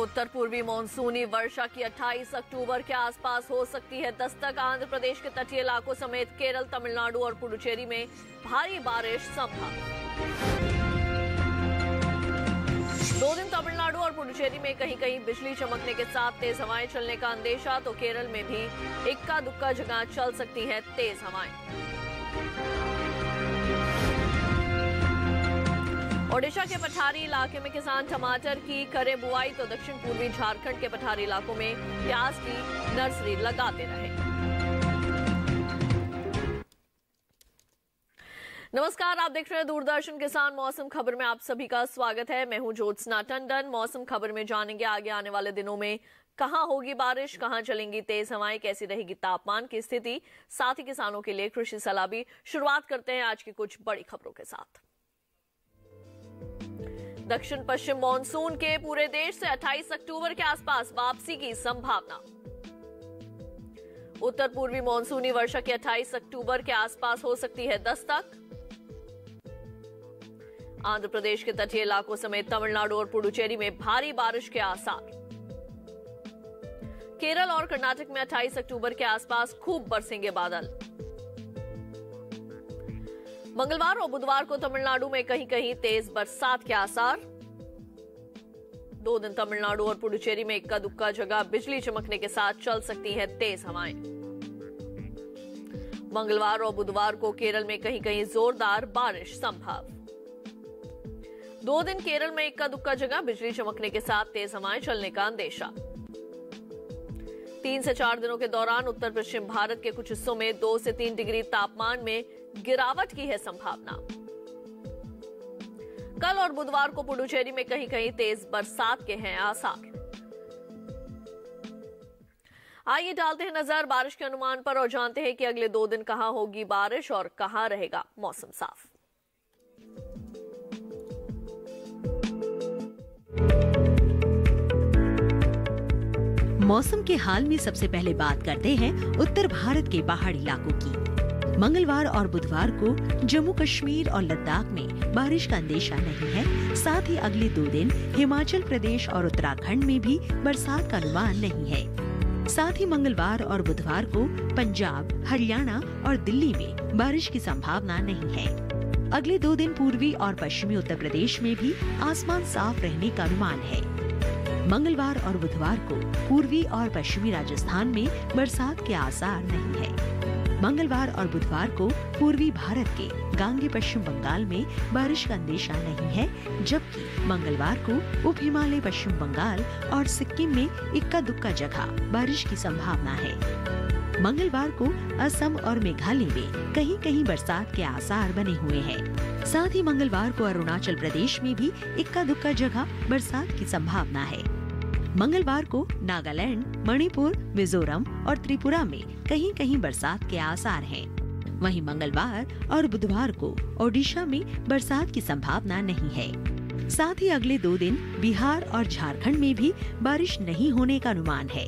उत्तर पूर्वी मानसूनी वर्षा की 28 अक्टूबर के आसपास हो सकती है दस्तक। आंध्र प्रदेश के तटीय इलाकों समेत केरल, तमिलनाडु और पुडुचेरी में भारी बारिश संभव। 2 दिन तमिलनाडु और पुडुचेरी में कहीं कहीं बिजली चमकने के साथ तेज हवाएं चलने का अंदेशा, तो केरल में भी इक्का दुक्का जगह चल सकती हैं तेज हवाएं। ओडिशा के पठारी इलाके में किसान टमाटर की करें बुआई, तो दक्षिण पूर्वी झारखंड के पठारी इलाकों में प्याज की नर्सरी लगाते रहे। नमस्कार, आप देख रहे हैं दूरदर्शन किसान मौसम खबर में आप सभी का स्वागत है। मैं हूं ज्योत्सना टंडन। मौसम खबर में जानेंगे आगे आने वाले दिनों में कहां होगी बारिश, कहां चलेंगी तेज हवाएं, कैसी रहेगी तापमान की स्थिति, साथ ही किसानों के लिए कृषि सलाह भी। शुरुआत करते हैं आज की कुछ बड़ी खबरों के साथ। दक्षिण पश्चिम मानसून के पूरे देश से 28 अक्टूबर के आसपास वापसी की संभावना। उत्तर पूर्वी मानसूनी वर्षा की 28 अक्टूबर के आसपास हो सकती है दस्तक। आंध्र प्रदेश के तटीय इलाकों समेत तमिलनाडु और पुडुचेरी में भारी बारिश के आसार। केरल और कर्नाटक में 28 अक्टूबर के आसपास खूब बरसेंगे बादल। मंगलवार और बुधवार को तमिलनाडु में कहीं कहीं तेज बरसात के आसार। 2 दिन तमिलनाडु और पुडुचेरी में इक्का दुक्का जगह बिजली चमकने के साथ चल सकती हैं तेज हवाएं। मंगलवार और बुधवार को केरल में कहीं कहीं जोरदार बारिश संभव। 2 दिन केरल में इक्का दुक्का जगह बिजली चमकने के साथ तेज हवाएं चलने का अंदेशा। 3 से 4 दिनों के दौरान उत्तर पश्चिम भारत के कुछ हिस्सों में 2 से 3 डिग्री तापमान में गिरावट की है संभावना। कल और बुधवार को पुडुचेरी में कहीं कहीं तेज बरसात के हैं आसार। आइए डालते हैं नजर बारिश के अनुमान पर और जानते हैं कि अगले 2 दिन कहां होगी बारिश और कहां रहेगा मौसम साफ। मौसम के हाल में सबसे पहले बात करते हैं उत्तर भारत के पहाड़ी इलाकों की। मंगलवार और बुधवार को जम्मू कश्मीर और लद्दाख में बारिश का अंदेशा नहीं है। साथ ही अगले 2 दिन हिमाचल प्रदेश और उत्तराखंड में भी बरसात का अनुमान नहीं है। साथ ही मंगलवार और बुधवार को पंजाब, हरियाणा और दिल्ली में बारिश की संभावना नहीं है। अगले 2 दिन पूर्वी और पश्चिमी उत्तर प्रदेश में भी आसमान साफ रहने का अनुमान है। मंगलवार और बुधवार को पूर्वी और पश्चिमी राजस्थान में बरसात के आसार नहीं है। मंगलवार और बुधवार को पूर्वी भारत के गांगे पश्चिम बंगाल में बारिश का अंदेशा नहीं है, जबकि मंगलवार को उप हिमालय पश्चिम बंगाल और सिक्किम में इक्का दुक्का जगह बारिश की संभावना है। मंगलवार को असम और मेघालय में कहीं कहीं बरसात के आसार बने हुए हैं। साथ ही मंगलवार को अरुणाचल प्रदेश में भी इक्का दुक्का जगह बरसात की संभावना है। मंगलवार को नागालैंड, मणिपुर, मिजोरम और त्रिपुरा में कहीं कहीं बरसात के आसार हैं। वहीं मंगलवार और बुधवार को ओडिशा में बरसात की संभावना नहीं है। साथ ही अगले 2 दिन बिहार और झारखंड में भी बारिश नहीं होने का अनुमान है।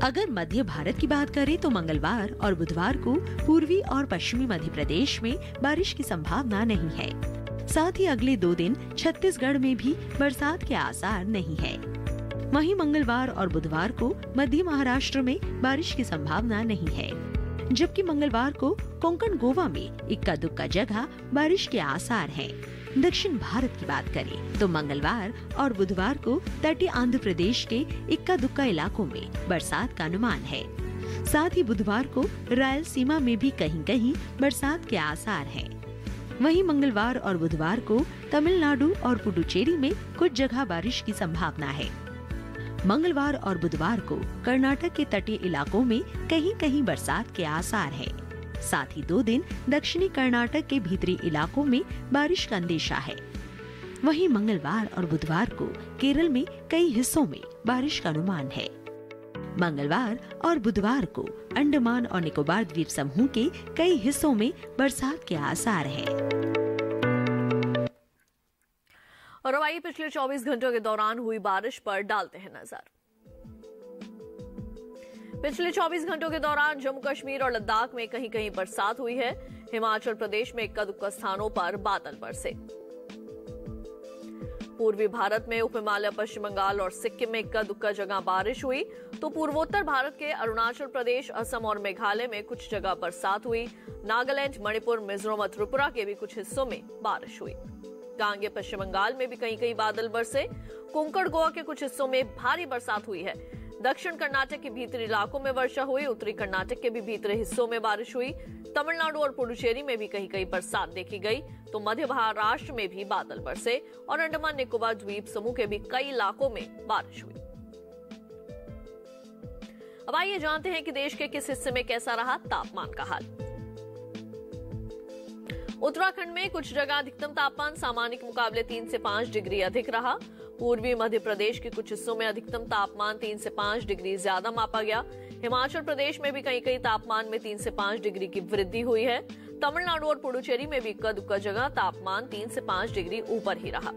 अगर मध्य भारत की बात करें तो मंगलवार और बुधवार को पूर्वी और पश्चिमी मध्य प्रदेश में बारिश की संभावना नहीं है। साथ ही अगले 2 दिन छत्तीसगढ़ में भी बरसात के आसार नहीं है। वहीं मंगलवार और बुधवार को मध्य महाराष्ट्र में बारिश की संभावना नहीं है, जबकि मंगलवार को कोंकण गोवा में इक्का दुक्का जगह बारिश के आसार हैं। दक्षिण भारत की बात करें तो मंगलवार और बुधवार को तटीय आंध्र प्रदेश के इक्का दुक्का इलाकों में बरसात का अनुमान है। साथ ही बुधवार को रायलसीमा में भी कहीं कहीं बरसात के आसार हैं। वहीं मंगलवार और बुधवार को तमिलनाडु और पुडुचेरी में कुछ जगह बारिश की संभावना है। मंगलवार और बुधवार को कर्नाटक के तटीय इलाकों में कहीं कहीं बरसात के आसार है। साथ ही 2 दिन दक्षिणी कर्नाटक के भीतरी इलाकों में बारिश का अंदेशा है। वहीं मंगलवार और बुधवार को केरल में कई हिस्सों में बारिश का अनुमान है। मंगलवार और बुधवार को अंडमान और निकोबार द्वीप समूह के कई हिस्सों में बरसात के आसार हैं। और अब आइए पिछले 24 घंटों के दौरान हुई बारिश पर डालते हैं नजर। पिछले 24 घंटों के दौरान जम्मू कश्मीर और लद्दाख में कहीं कहीं बरसात हुई है। हिमाचल प्रदेश में इक्का दुक्का स्थानों पर बादल बरसे। पूर्वी भारत में उप हिमालय, पश्चिम बंगाल और सिक्किम में इक्का दुक्का जगह बारिश हुई, तो पूर्वोत्तर भारत के अरुणाचल प्रदेश, असम और मेघालय में कुछ जगह बरसात हुई। नागालैंड, मणिपुर, मिजोरम और त्रिपुरा के भी कुछ हिस्सों में बारिश हुई। गांगे पश्चिम बंगाल में भी कहीं कहीं बादल बरसे। कोंकण, गोवा के कुछ हिस्सों में भारी बरसात हुई है। दक्षिण कर्नाटक के भीतरी इलाकों में वर्षा हुई। उत्तरी कर्नाटक के भी भीतरी हिस्सों में बारिश हुई। तमिलनाडु और पुडुचेरी में भी कहीं कहीं बरसात देखी गई, तो मध्य महाराष्ट्र में भी बादल बरसे और अंडमान निकोबार द्वीप समूह के भी कई इलाकों में बारिश हुई। अब आइए जानते हैं कि देश के किस हिस्से में कैसा रहा तापमान का हाल। उत्तराखंड में कुछ जगह अधिकतम तापमान सामान्य के मुकाबले 3 से 5 डिग्री अधिक रहा। पूर्वी मध्य प्रदेश के कुछ हिस्सों में अधिकतम तापमान 3 से 5 डिग्री ज्यादा मापा गया। हिमाचल प्रदेश में भी कहीं कहीं तापमान में 3 से 5 डिग्री की वृद्धि हुई है। तमिलनाडु और पुडुचेरी में भी इक्का दुक्का जगह तापमान 3 से 5 डिग्री ऊपर ही रहा।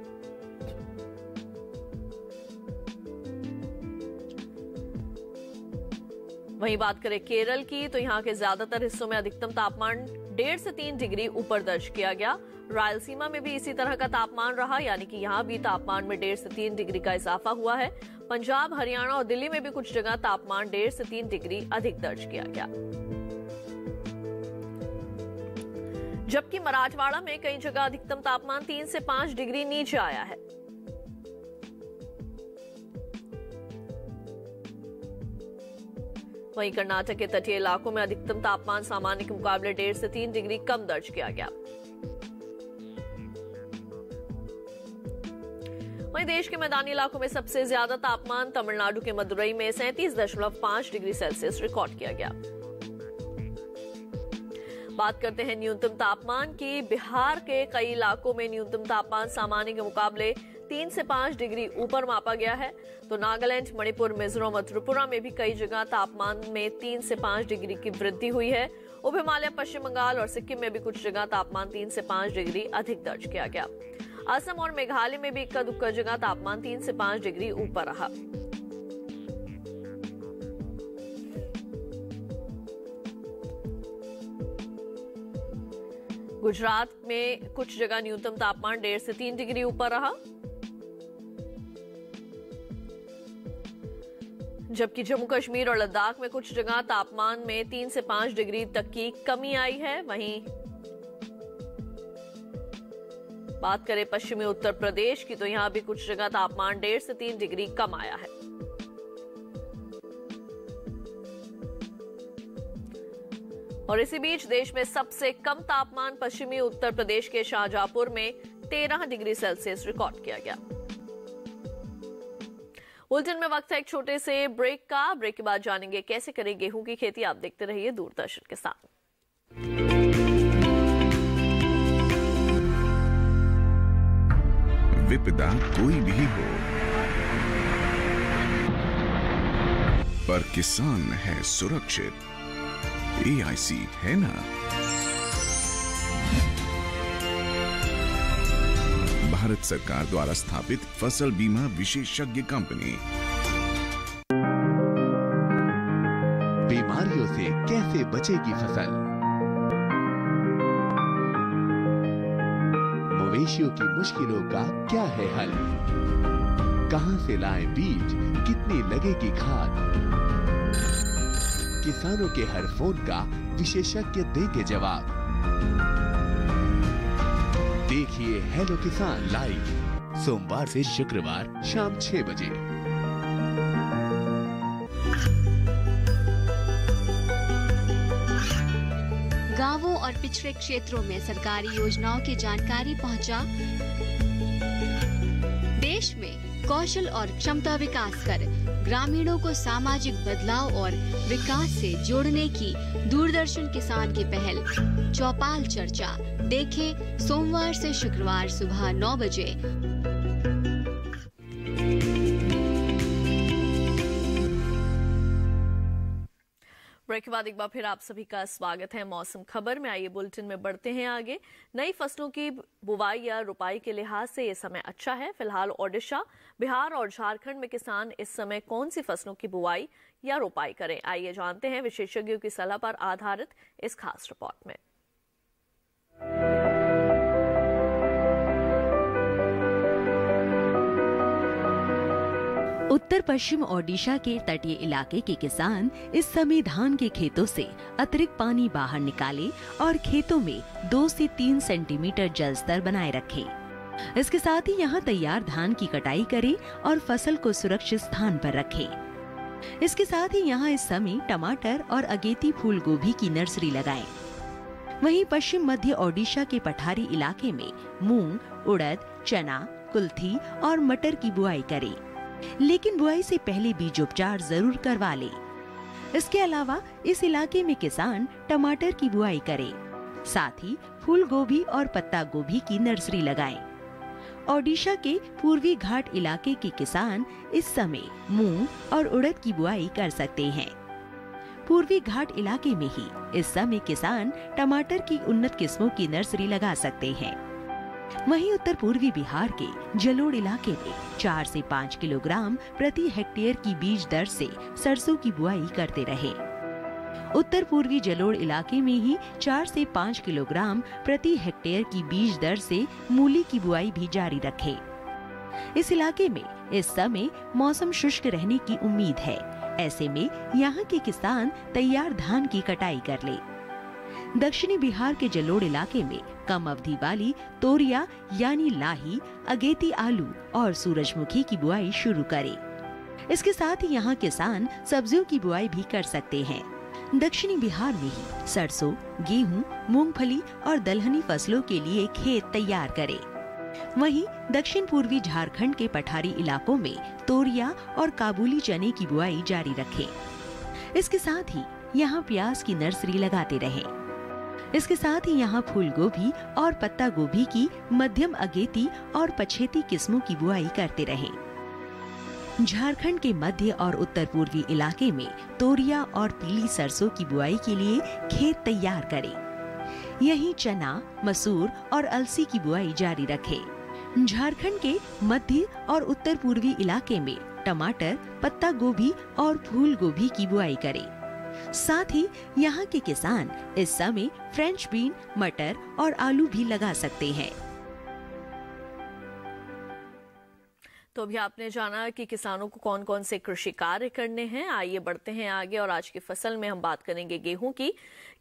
वहीं बात करें केरल की, तो यहाँ के ज्यादातर हिस्सों में अधिकतम तापमान 1.5 से 3 डिग्री ऊपर दर्ज किया गया। रायलसीमा में भी इसी तरह का तापमान रहा, यानी कि यहाँ भी तापमान में 1.5 से 3 डिग्री का इजाफा हुआ है। पंजाब, हरियाणा और दिल्ली में भी कुछ जगह तापमान 1.5 से 3 डिग्री अधिक दर्ज किया गया, जबकि मराठवाड़ा में कई जगह अधिकतम तापमान 3 से 5 डिग्री नीचे आया है। वहीं कर्नाटक के तटीय इलाकों में अधिकतम तापमान सामान्य के मुकाबले 1.5 से 3 डिग्री कम दर्ज किया गया। वहीं देश के मैदानी इलाकों में सबसे ज्यादा तापमान तमिलनाडु के मदुरई में 37.5 डिग्री सेल्सियस रिकॉर्ड किया गया। बात करते हैं न्यूनतम तापमान की। बिहार के कई इलाकों में न्यूनतम तापमान सामान्य के मुकाबले 3 से 5 डिग्री ऊपर मापा गया है, तो नागालैंड, मणिपुर, मिजोरम और त्रिपुरा में भी कई जगह तापमान में 3 से 5 डिग्री की वृद्धि हुई है। उप हिमालय, पश्चिम बंगाल और सिक्किम में भी कुछ जगह तापमान 3 से 5 डिग्री अधिक दर्ज किया गया। असम और मेघालय में भी इक्का दुक्का जगह तापमान 3 से 5 डिग्री ऊपर रहा। गुजरात में कुछ जगह न्यूनतम तापमान 1.5 से 3 डिग्री ऊपर रहा, जबकि जम्मू कश्मीर और लद्दाख में कुछ जगह तापमान में 3 से 5 डिग्री तक की कमी आई है। वहीं बात करें पश्चिमी उत्तर प्रदेश की, तो यहां भी कुछ जगह तापमान 1.5 से 3 डिग्री कम आया है। और इसी बीच देश में सबसे कम तापमान पश्चिमी उत्तर प्रदेश के शाहजहांपुर में 13 डिग्री सेल्सियस रिकॉर्ड किया गया। बुलेटिन में वक्त है एक छोटे से ब्रेक का। ब्रेक के बाद जानेंगे कैसे करें गेहूं की खेती। आप देखते रहिए दूरदर्शन के साथ। विपदा कोई भी हो, पर किसान है सुरक्षित। AIC है ना। भारत सरकार द्वारा स्थापित फसल बीमा विशेषज्ञ कंपनी। बीमारियों से कैसे बचेगी फसल? मवेशियों की मुश्किलों का क्या है हल? कहां से लाएं बीज, कितनी लगेगी खाद? किसानों के हर फोन का विशेषज्ञ देंगे जवाब। देखिए हेलो किसान लाइव सोमवार से शुक्रवार शाम 6 बजे। गांवों और पिछड़े क्षेत्रों में सरकारी योजनाओं की जानकारी पहुंचा। देश में कौशल और क्षमता विकास कर ग्रामीणों को सामाजिक बदलाव और विकास से जोड़ने की दूरदर्शन किसान की पहल चौपाल चर्चा देखें सोमवार से शुक्रवार सुबह 9 बजे। ब्रेक के बाद एक बार फिर आप सभी का स्वागत है मौसम खबर में। आइए बुलेटिन में बढ़ते हैं आगे। नई फसलों की बुवाई या रुपाई के लिहाज से ये समय अच्छा है। फिलहाल ओडिशा, बिहार और झारखंड में किसान इस समय कौन सी फसलों की बुवाई या रुपाई करें, आइए जानते हैं विशेषज्ञों की सलाह पर आधारित इस खास रिपोर्ट में। उत्तर पश्चिम ओडिशा के तटीय इलाके के किसान इस समय धान के खेतों से अतिरिक्त पानी बाहर निकाले और खेतों में 2 से 3 सेंटीमीटर जल स्तर बनाए रखे। इसके साथ ही यहाँ तैयार धान की कटाई करें और फसल को सुरक्षित स्थान पर रखें। इसके साथ ही यहाँ इस समय टमाटर और अगेती फूल गोभी की नर्सरी लगाएं। वहीं पश्चिम मध्य ओडिशा के पठारी इलाके में मूंग, उड़द, चना, कुल्थी और मटर की बुआई करें, लेकिन बुआई से पहले बीजोपचार जरूर करवा लें। इसके अलावा इस इलाके में किसान टमाटर की बुआई करें, साथ ही फूल गोभी और पत्ता गोभी की नर्सरी लगाएं। ओडिशा के पूर्वी घाट इलाके के किसान इस समय मूंग और उड़द की बुआई कर सकते हैं। पूर्वी घाट इलाके में ही इस समय किसान टमाटर की उन्नत किस्मों की नर्सरी लगा सकते हैं। वहीं उत्तर पूर्वी बिहार के जलोढ़ इलाके में 4 से 5 किलोग्राम प्रति हेक्टेयर की बीज दर से सरसों की बुआई करते रहे। उत्तर पूर्वी जलोढ़ इलाके में ही 4 से 5 किलोग्राम प्रति हेक्टेयर की बीज दर से मूली की बुआई भी जारी रखें। इस इलाके में इस समय मौसम शुष्क रहने की उम्मीद है। ऐसे में यहाँ के किसान तैयार धान की कटाई कर ले। दक्षिणी बिहार के जलोढ़ इलाके में कम अवधि वाली तोरिया यानी लाही, अगेती आलू और सूरजमुखी की बुआई शुरू करें। इसके साथ ही यहाँ किसान सब्जियों की बुआई भी कर सकते हैं। दक्षिणी बिहार में ही सरसों, गेहूं, मूंगफली और दलहनी फसलों के लिए खेत तैयार करें। वहीं दक्षिण पूर्वी झारखंड के पठारी इलाकों में तोरिया और काबुली चने की बुआई जारी रखें। इसके साथ ही यहाँ प्याज की नर्सरी लगाते रहें। इसके साथ ही यहाँ फूल गोभी और पत्ता गोभी की मध्यम अगेती और पछेती किस्मों की बुआई करते रहें। झारखंड के मध्य और उत्तर पूर्वी इलाके में तोरिया और पीली सरसों की बुआई के लिए खेत तैयार करें। यहीं चना, मसूर और अलसी की बुआई जारी रखें। झारखंड के मध्य और उत्तर पूर्वी इलाके में टमाटर, पत्ता गोभी और फूल गोभी की बुआई करें। साथ ही यहाँ के किसान इस समय फ्रेंच बीन, मटर और आलू भी लगा सकते हैं। तो अभी आपने जाना कि किसानों को कौन कौन से कृषि कार्य करने हैं। आइए बढ़ते हैं आगे और आज की फसल में हम बात करेंगे गेहूं की।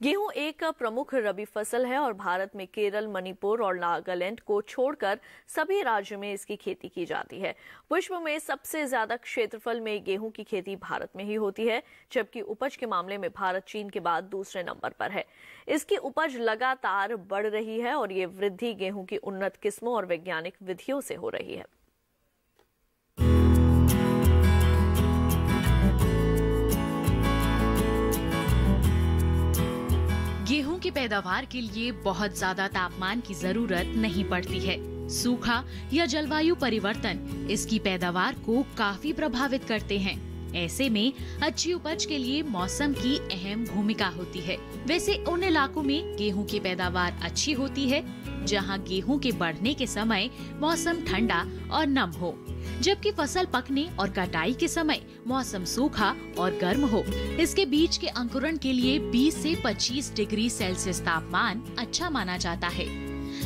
गेहूं एक प्रमुख रबी फसल है और भारत में केरल, मणिपुर और नागालैंड को छोड़कर सभी राज्यों में इसकी खेती की जाती है। विश्व में सबसे ज्यादा क्षेत्रफल में गेहूं की खेती भारत में ही होती है, जबकि उपज के मामले में भारत चीन के बाद दूसरे नंबर पर है। इसकी उपज लगातार बढ़ रही है और ये वृद्धि गेहूं की उन्नत किस्मों और वैज्ञानिक विधियों से हो रही है। गेहूं की पैदावार के लिए बहुत ज्यादा तापमान की जरूरत नहीं पड़ती है। सूखा या जलवायु परिवर्तन इसकी पैदावार को काफी प्रभावित करते हैं। ऐसे में अच्छी उपज के लिए मौसम की अहम भूमिका होती है। वैसे उन इलाकों में गेहूं की पैदावार अच्छी होती है जहां गेहूं के बढ़ने के समय मौसम ठंडा और नम हो, जबकि फसल पकने और कटाई के समय मौसम सूखा और गर्म हो। इसके बीज के अंकुरण के लिए 20 से 25 डिग्री सेल्सियस तापमान अच्छा माना जाता है,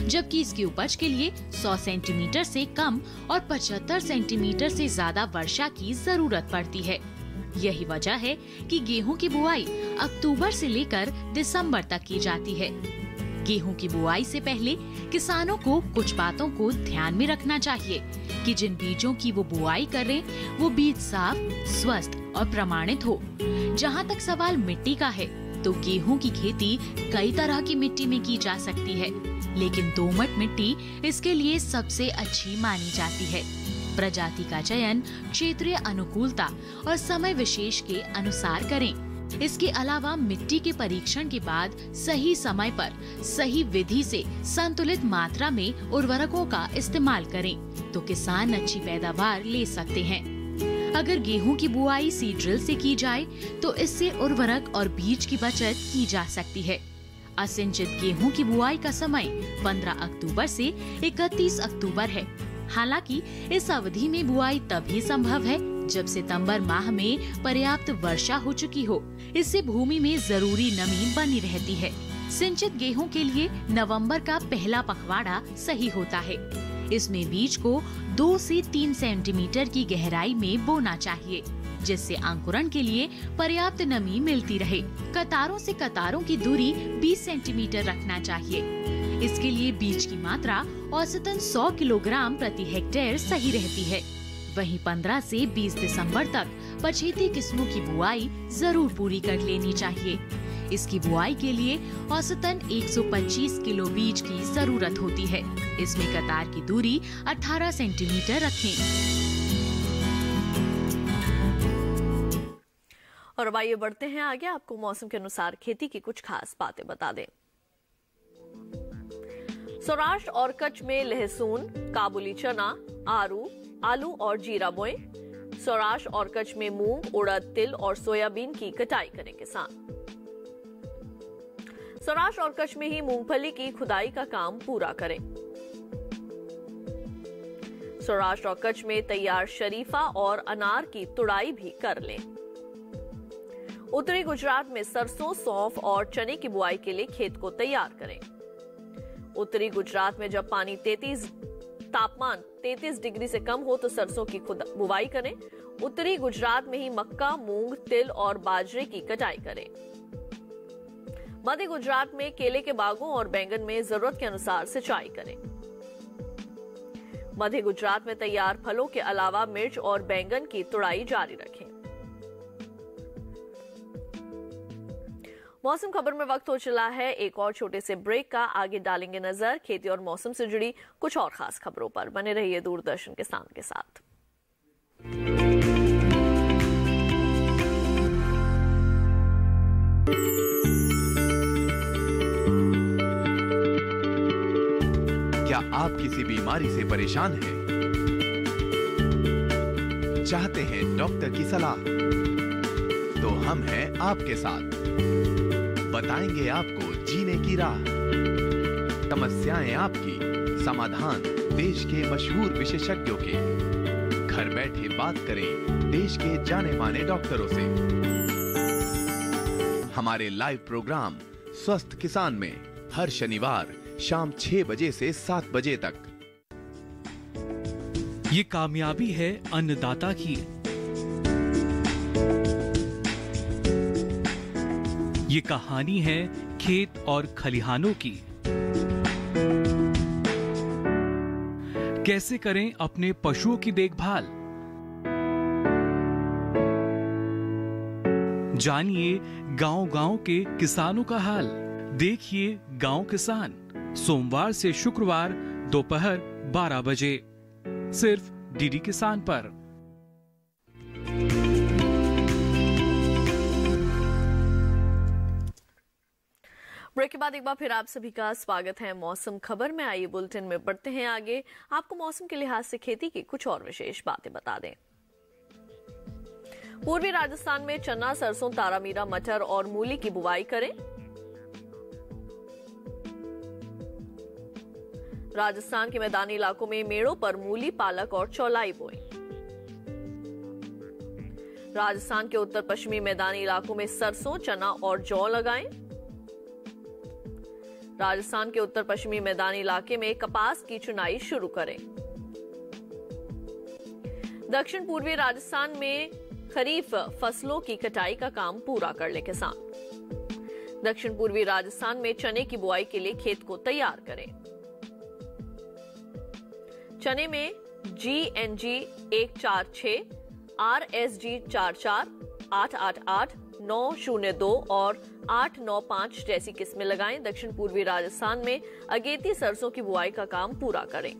जबकि इसकी उपज के लिए 100 सेंटीमीटर से कम और 75 सेंटीमीटर से ज्यादा वर्षा की जरूरत पड़ती है। यही वजह है कि गेहूं की बुआई अक्टूबर से लेकर दिसंबर तक की जाती है। गेहूं की बुआई से पहले किसानों को कुछ बातों को ध्यान में रखना चाहिए कि जिन बीजों की वो बुआई करें वो बीज साफ, स्वस्थ और प्रमाणित हो। जहां तक सवाल मिट्टी का है तो गेहूं की खेती कई तरह की मिट्टी में की जा सकती है, लेकिन दोमट मिट्टी इसके लिए सबसे अच्छी मानी जाती है। प्रजाति का चयन क्षेत्रीय अनुकूलता और समय विशेष के अनुसार करें। इसके अलावा मिट्टी के परीक्षण के बाद सही समय पर सही विधि से संतुलित मात्रा में उर्वरकों का इस्तेमाल करें तो किसान अच्छी पैदावार ले सकते हैं। अगर गेहूं की बुआई सीड ड्रिल से की जाए तो इससे उर्वरक और बीज की बचत की जा सकती है। असिंचित गेहूं की बुआई का समय 15 अक्टूबर से 31 अक्टूबर है। हालांकि इस अवधि में बुआई तभी संभव है जब सितंबर माह में पर्याप्त वर्षा हो चुकी हो। इससे भूमि में जरूरी नमी बनी रहती है। सिंचित गेहूं के लिए नवंबर का पहला पखवाड़ा सही होता है। इसमें बीज को 2 से 3 सेंटीमीटर की गहराई में बोना चाहिए, जिससे अंकुरण के लिए पर्याप्त नमी मिलती रहे। कतारों से कतारों की दूरी 20 सेंटीमीटर रखना चाहिए। इसके लिए बीज की मात्रा औसतन 100 किलोग्राम प्रति हेक्टेयर सही रहती है। वहीं 15 से 20 दिसंबर तक पछेती किस्मों की बुआई जरूर पूरी कर लेनी चाहिए। इसकी बुआई के लिए औसतन 125 किलो बीज की जरूरत होती है। इसमें कतार की दूरी 18 सेंटीमीटर रखें। और अब आइए बढ़ते हैं आगे, आपको मौसम के अनुसार खेती की कुछ खास बातें बता दें। सौराष्ट्र और कच्छ में लहसुन, काबुली चना, आलू और जीरा बोएं। सौराष्ट्र और कच्छ में मूंग, उड़द, तिल और सोयाबीन की कटाई करें किसान। सौराष्ट्र और कच्छ में ही मूंगफली की खुदाई का काम पूरा करें। सौराष्ट्र और कच्छ में तैयार शरीफा और अनार की तुड़ाई भी कर लें। उत्तरी गुजरात में सरसों, सौंफ और चने की बुआई के लिए खेत को तैयार करें। उत्तरी गुजरात में जब तापमान 33 डिग्री से कम हो तो सरसों की बुवाई करें। उत्तरी गुजरात में ही मक्का, मूंग, तिल और बाजरे की कटाई करें। मध्य गुजरात में केले के बागों और बैंगन में जरूरत के अनुसार सिंचाई करें। मध्य गुजरात में तैयार फलों के अलावा मिर्च और बैंगन की तुड़ाई जारी रखें। मौसम खबर में वक्त हो चला है एक और छोटे से ब्रेक का। आगे डालेंगे नजर खेती और मौसम से जुड़ी कुछ और खास खबरों पर। बने रहिए दूरदर्शन किसान के साथ। क्या आप किसी बीमारी से परेशान हैं? चाहते हैं डॉक्टर की सलाह? तो हम हैं आपके साथ। बताएंगे आपको जीने की राह। समस्याएं आपकी, समाधान देश के मशहूर विशेषज्ञों के। घर बैठे बात करें देश के जाने माने डॉक्टरों से। हमारे लाइव प्रोग्राम स्वस्थ किसान में हर शनिवार शाम 6 बजे से 7 बजे तक। ये कामयाबी है अन्नदाता की। ये कहानी है खेत और खलिहानों की। कैसे करें अपने पशुओं की देखभाल, जानिए गांव-गांव के किसानों का हाल। देखिए गांव किसान, सोमवार से शुक्रवार दोपहर 12 बजे सिर्फ डीडी किसान पर। ब्रेक के बाद एक बार फिर आप सभी का स्वागत है मौसम खबर में। आइए बुलेटिन में बढ़ते हैं आगे, आपको मौसम के लिहाज से खेती की कुछ और विशेष बातें बता दें। पूर्वी राजस्थान में चना, सरसों, तारामीरा, मटर और मूली की बुवाई करें। राजस्थान के मैदानी इलाकों में मेड़ों पर मूली, पालक और चौलाई बोएं। राजस्थान के उत्तर पश्चिमी मैदानी इलाकों में सरसों, चना और जौ लगाएं। राजस्थान के उत्तर पश्चिमी मैदानी इलाके में कपास की चुनाई शुरू करें। दक्षिण पूर्वी राजस्थान में खरीफ फसलों की कटाई का काम पूरा कर ले किसान। दक्षिण पूर्वी राजस्थान में चने की बुआई के लिए खेत को तैयार करें। चने में GNG 146, RSG 44, 888, 902 और 895 जैसी किस्में लगाएं। दक्षिण पूर्वी राजस्थान में अगेती सरसों की बुआई का काम पूरा करें।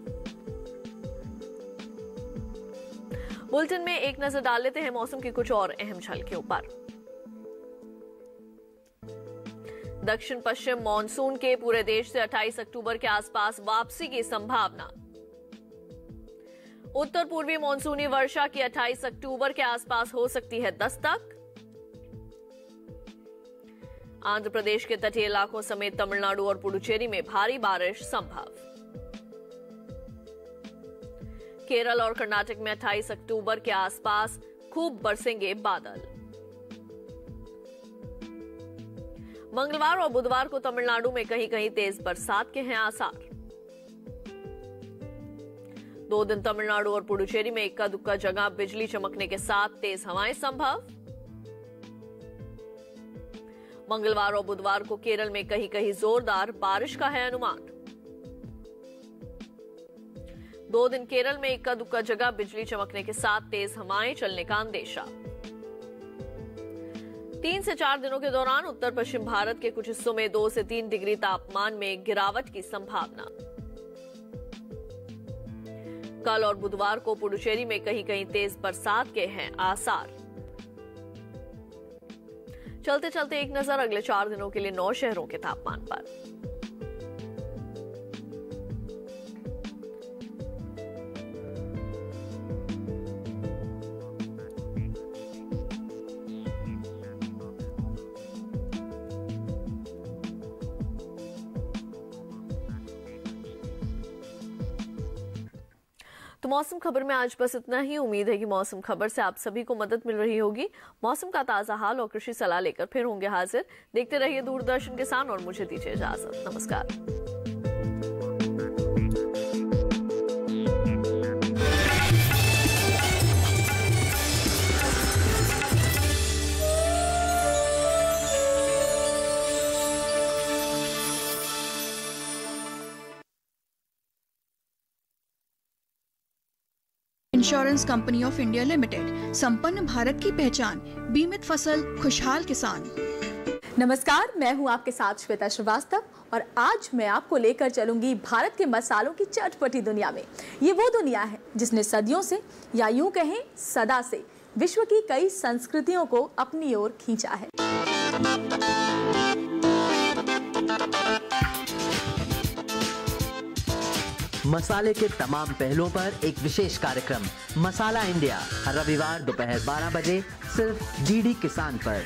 बुलेटिन में एक नजर डाल लेते हैं मौसम की कुछ और अहम झलकियों पर। दक्षिण पश्चिम मॉनसून के पूरे देश से 28 अक्टूबर के आसपास वापसी की संभावना। उत्तर पूर्वी मॉनसूनी वर्षा की 28 अक्टूबर के आसपास हो सकती है दस्तक। आंध्र प्रदेश के तटीय इलाकों समेत तमिलनाडु और पुडुचेरी में भारी बारिश संभव। केरल और कर्नाटक में 28 अक्टूबर के आसपास खूब बरसेंगे बादल। मंगलवार और बुधवार को तमिलनाडु में कहीं कहीं तेज बरसात के हैं आसार। 2 दिन तमिलनाडु और पुडुचेरी में इक्का दुक्का जगह बिजली चमकने के साथ तेज हवाएं संभव। मंगलवार और बुधवार को केरल में कहीं कहीं जोरदार बारिश का है अनुमान। 2 दिन केरल में इक्का दुक्का जगह बिजली चमकने के साथ तेज हवाएं चलने का अंदेशा। 3 से 4 दिनों के दौरान उत्तर पश्चिम भारत के कुछ हिस्सों में 2 से 3 डिग्री तापमान में गिरावट की संभावना। कल और बुधवार को पुडुचेरी में कहीं कहीं तेज बरसात के हैं आसार। चलते चलते एक नजर अगले 4 दिनों के लिए 9 शहरों के तापमान पर। तो मौसम खबर में आज बस इतना ही। उम्मीद है कि मौसम खबर से आप सभी को मदद मिल रही होगी। मौसम का ताजा हाल और कृषि सलाह लेकर फिर होंगे हाजिर। देखते रहिए दूरदर्शन किसान और मुझे दीजिए इजाजत। नमस्कार। Insurance company of India limited, संपन्न भारत की पहचान, बीमित फसल, खुशहाल किसान। नमस्कार, मैं हूं आपके साथ श्वेता श्रीवास्तव और आज मैं आपको लेकर चलूंगी भारत के मसालों की चटपटी दुनिया में। ये वो दुनिया है जिसने सदियों से या यूं कहें सदा से विश्व की कई संस्कृतियों को अपनी ओर खींचा है। मसाले के तमाम पहलुओं पर एक विशेष कार्यक्रम मसाला इंडिया, हर रविवार दोपहर 12 बजे सिर्फ डीडी किसान पर।